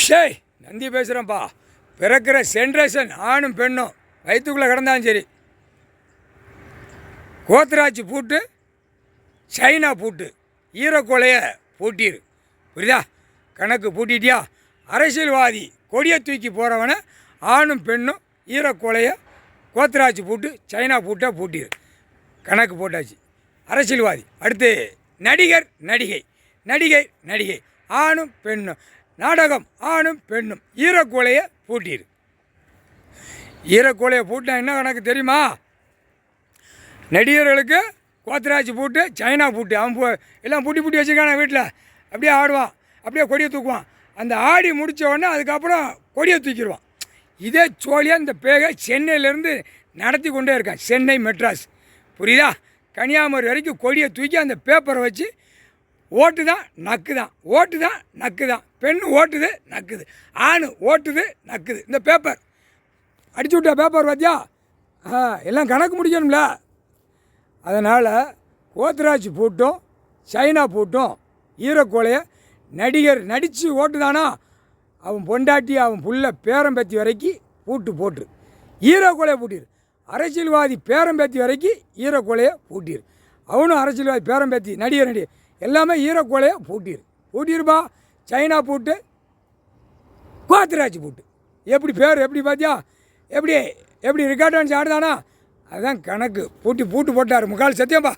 ஷேய் நந்தி பேசுகிறேன்ப்பா. பிறக்கிற ஜென்ரேஷன் ஆணும் பெண்ணும் வயிற்றுக்குள்ளே கிடந்தாலும் சரி, கோத்ராஜ் பூட்டு சைனா பூட்டு ஈரக்கொலையை பூட்டிடு. புரியுதா? கணக்கு பூட்டிட்டியா? அரசியல்வாதி கொடியை தூக்கி போகிறவனை ஆணும் பெண்ணும் ஈரக்கொலையை கோத்ராஜ் பூட்டு சைனா பூட்டை பூட்டிடு. கணக்கு போட்டாச்சு. அரசியல்வாதி. அடுத்து நடிகர் நடிகை, நடிகை நடிகை ஆணும் பெண்ணும், நாடகம் ஆணும் பெண்ணும் ஈரக்கொலையை பூட்டிடு. ஈரக்கொலையை பூட்டினா என்ன கணக்கு தெரியுமா? நடிகர்களுக்கு கோத்ராஜ் பூட்டு சைனா பூட்டு, அவன் எல்லாம் பூட்டி பூட்டி வச்சுருக்கான வீட்டில். அப்படியே ஆடுவான், அப்படியே கொடியை தூக்குவான். அந்த ஆடி முடித்த உடனே அதுக்கப்புறம் கொடியை தூக்கிடுவான். இதே சோழியாக இந்த பேகை சென்னையிலேருந்து நடத்தி கொண்டே இருக்கான். சென்னை மெட்ராஸ், புரியுதா? கன்னியாகுமரி வரைக்கும் கொடியை தூக்கி அந்த பேப்பரை வச்சு ஓட்டு தான் நக்கு தான், ஓட்டு தான் நக்கு தான், பெண் ஓட்டுது நக்குது, ஆண் ஓட்டுது நக்குது. இந்த பேப்பர் அடிச்சு விட்டா பேப்பர் பார்த்தியா? எல்லாம் கணக்கு முடிக்கணும்ல. அதனால் கோத்ராஜ் பூட்டும் சைனா பூட்டும் ஈரக்கொலையை நடிகர் நடித்து ஓட்டு தானா, அவன் பொண்டாட்டி அவன் புள்ள பேரம்பேத்தி வரைக்கும் பூட்டு போட்டு ஈரக்கொலையை பூட்டிடு. அரசியல்வாதி பேரம்பேத்தி வரைக்கும் ஈரக்கொலையை பூட்டிடு. அவனும் அரசியல்வாதி பேரம்பேத்தி நடிகர் நடிகர் எல்லாமே ஈரக்கொலையை பூட்டிருப்பா. சைனா பூட்டு கோத்ராஜ் பூட்டு. எப்படி பேர் எப்படி பார்த்தியா? எப்படி ரெக்கார்ட் டான்ஸ் ஆடுதானா? அதுதான் கணக்கு. பூட்டு போட்டார் முக்கால் சத்தியம்பா.